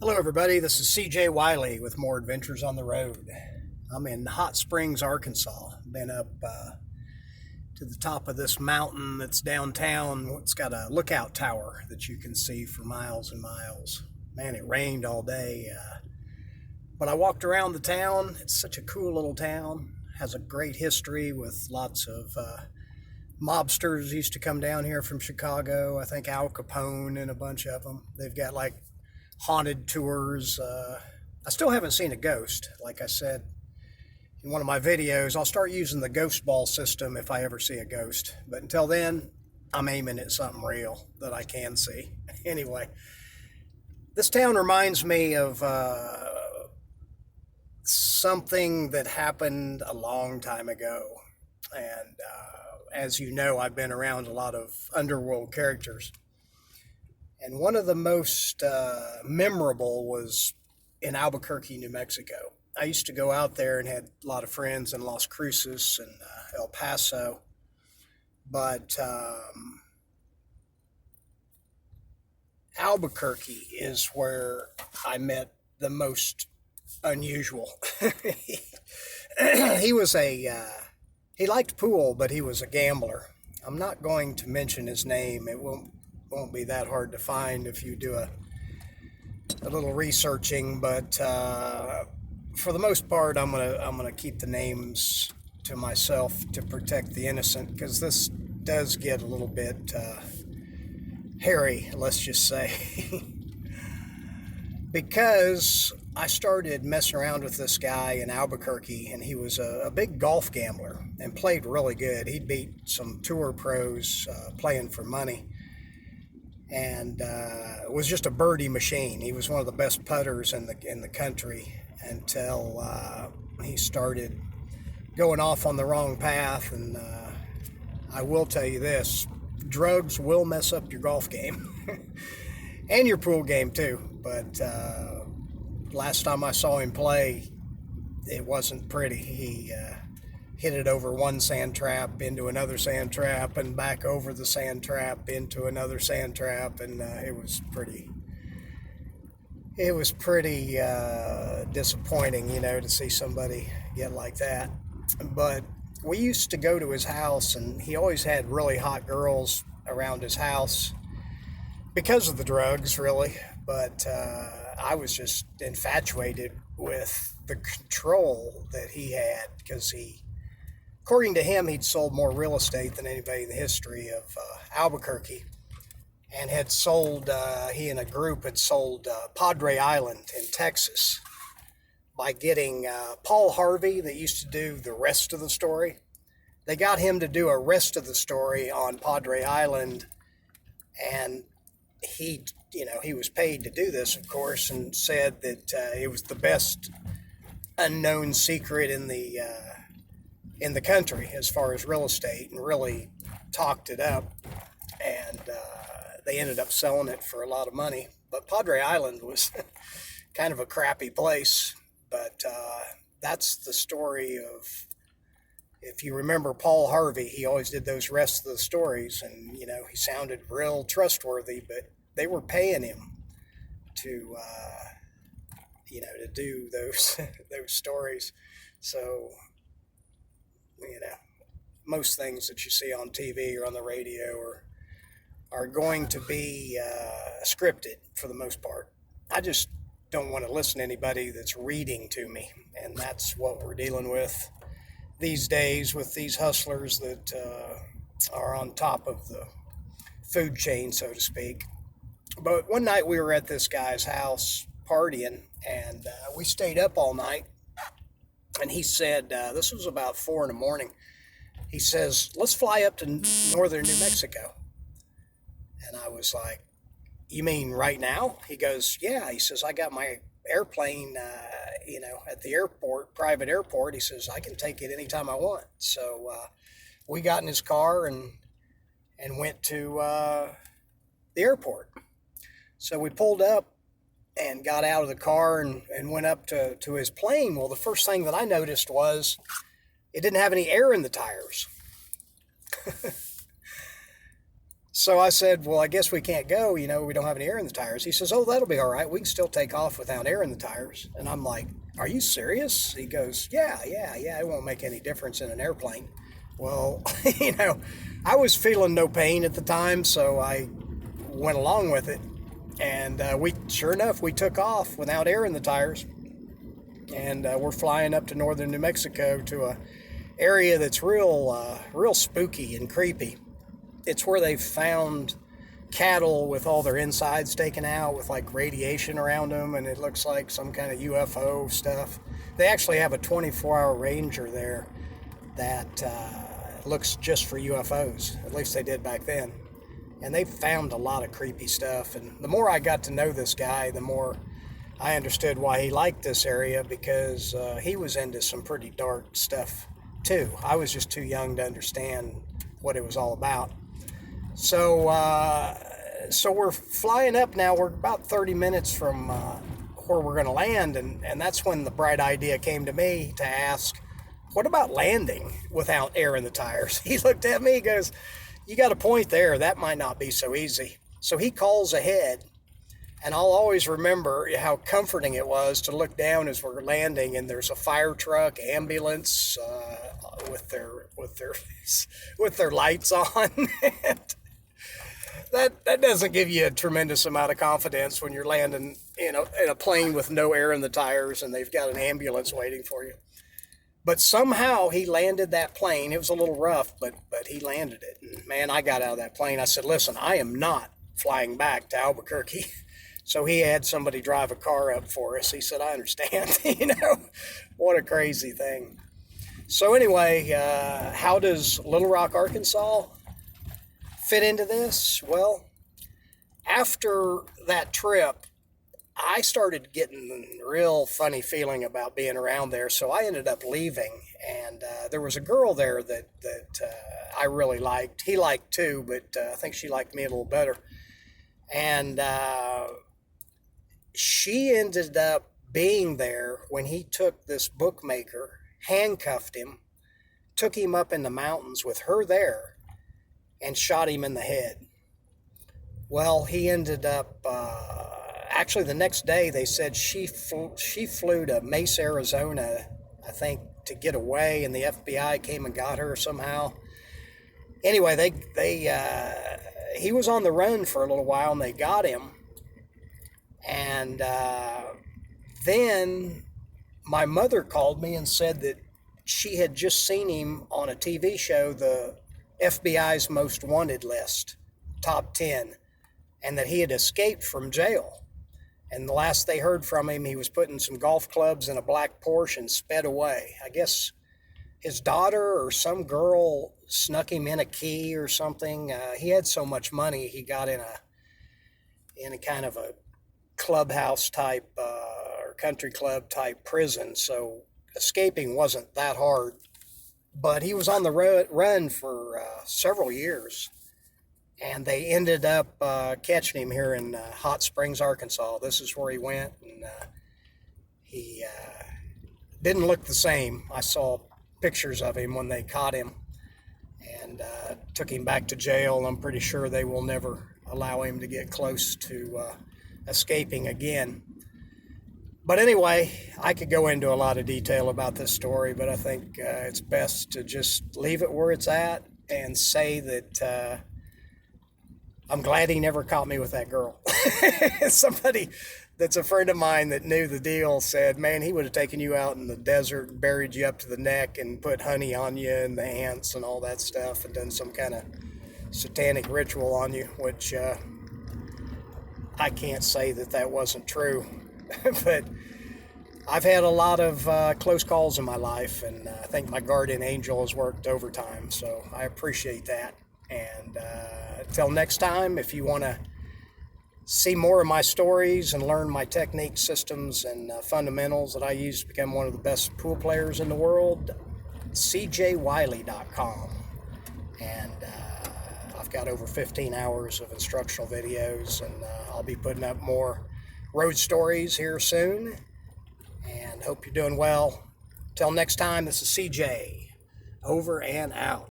Hello, everybody. This is CJ Wiley with More Adventures on the Road. I'm in Hot Springs, Arkansas. Been up to the top of this mountain that's downtown. It's got a lookout tower that you can see for miles and miles. Man, it rained all day, but I walked around the town. It's such a cool little town. Has a great history with lots of mobsters used to come down here from Chicago. I think Al Capone and a bunch of them. They've got like haunted tours. I still haven't seen a ghost. Like I said in one of my videos, I'll start using the ghost ball system if I ever see a ghost. But until then, I'm aiming at something real that I can see. Anyway, this town reminds me of something that happened a long time ago. And as you know, I've been around a lot of underworld characters. And one of the most memorable was in Albuquerque, New Mexico. I used to go out there and had a lot of friends in Las Cruces and El Paso. But Albuquerque is where I met the most unusual. He was he liked pool, but he was a gambler. I'm not going to mention his name. It won't be that hard to find if you do a little researching, but for the most part, I'm gonna keep the names to myself to protect the innocent, because this does get a little bit hairy, let's just say. Because I started messing around with this guy in Albuquerque, and he was a big golf gambler and played really good. He beat some tour pros playing for money, and was just a birdie machine. He was one of the best putters in the country until he started going off on the wrong path. And I will tell you this: drugs will mess up your golf game and your pool game too. But last time I saw him play, it wasn't pretty. He hit it over one sand trap into another sand trap and back over the sand trap into another sand trap, and it was pretty disappointing, to see somebody get like that. But we used to go to his house, and he always had really hot girls around his house because of the drugs, really. But I was just infatuated with the control that he had, because according to him, he'd sold more real estate than anybody in the history of Albuquerque, and he and a group had sold Padre Island in Texas by getting Paul Harvey, that used to do the rest of the story. They got him to do a rest of the story on Padre Island, and he was paid to do this, of course, and said that it was the best unknown secret in the country as far as real estate, and really talked it up. And they ended up selling it for a lot of money. But Padre Island was kind of a crappy place. But that's the story of, if you remember Paul Harvey, he always did those rest of the stories, and he sounded real trustworthy, but they were paying him to to do those those stories. So most things that you see on TV or on the radio are going to be scripted for the most part. I just don't want to listen to anybody that's reading to me, and that's what we're dealing with these days with these hustlers that are on top of the food chain, so to speak. But one night we were at this guy's house partying, and we stayed up all night. And he said, this was about 4 in the morning. He says, let's fly up to northern New Mexico. And I was like, you mean right now? He goes, yeah. He says, I got my airplane, at the airport, private airport. He says, I can take it anytime I want. So we got in his car and went to the airport. So we pulled up and got out of the car and went up to his plane. Well, the first thing that I noticed was it didn't have any air in the tires. So I said, well, I guess we can't go. We don't have any air in the tires. He says, oh, that'll be all right. We can still take off without air in the tires. And I'm like, are you serious? He goes, yeah, yeah, yeah. It won't make any difference in an airplane. Well, I was feeling no pain at the time, so I went along with it. And sure enough, we took off without air in the tires. And we're flying up to northern New Mexico to a area that's real spooky and creepy. It's where they've found cattle with all their insides taken out with like radiation around them, and it looks like some kind of UFO stuff. They actually have a 24-hour ranger there that looks just for UFOs. At least they did back then. And they found a lot of creepy stuff. And the more I got to know this guy, the more I understood why he liked this area, because he was into some pretty dark stuff too. I was just too young to understand what it was all about. So we're flying up now. We're about 30 minutes from where we're going to land, and that's when the bright idea came to me to ask, what about landing without air in the tires? He looked at me, he goes, you got a point there. That might not be so easy. So he calls ahead, and I'll always remember how comforting it was to look down as we're landing, and there's a fire truck, ambulance with their lights on. That doesn't give you a tremendous amount of confidence when you're landing, in a plane with no air in the tires and they've got an ambulance waiting for you. But somehow he landed that plane. It was a little rough, but he landed it. And man, I got out of that plane. I said, listen, I am not flying back to Albuquerque. So he had somebody drive a car up for us. He said, I understand. What a crazy thing. So anyway, how does Little Rock, Arkansas fit into this? Well, after that trip, I started getting a real funny feeling about being around there, so I ended up leaving. And there was a girl there that I really liked. He liked too, but I think she liked me a little better. And she ended up being there when he took this bookmaker, handcuffed him, took him up in the mountains with her there, and shot him in the head. Well, he ended up, actually the next day they said she flew to Mesa, Arizona, I think, to get away, and the FBI came and got her somehow. Anyway, he was on the run for a little while, and they got him. And then my mother called me and said that she had just seen him on a TV show, the FBI's Most Wanted list, top 10, and that he had escaped from jail. And the last they heard from him, he was putting some golf clubs in a black Porsche and sped away. I guess his daughter or some girl snuck him in a key or something. He had so much money, he got in a kind of a clubhouse type or country club type prison. So escaping wasn't that hard. But he was on the run for several years, and they ended up catching him here in Hot Springs, Arkansas. This is where he went, and he didn't look the same. I saw pictures of him when they caught him and took him back to jail. I'm pretty sure they will never allow him to get close to escaping again. But anyway, I could go into a lot of detail about this story, but I think it's best to just leave it where it's at and say that I'm glad he never caught me with that girl. Somebody that's a friend of mine that knew the deal said, man, he would have taken you out in the desert and buried you up to the neck and put honey on you and the ants and all that stuff and done some kind of satanic ritual on you, which I can't say that wasn't true. But I've had a lot of close calls in my life, and I think my guardian angel has worked overtime, so I appreciate that. And until next time, if you want to see more of my stories and learn my techniques, systems, and fundamentals that I use to become one of the best pool players in the world, cjwiley.com. And I've got over 15 hours of instructional videos, and I'll be putting up more road stories here soon, and hope you're doing well. Till next time, this is CJ, over and out.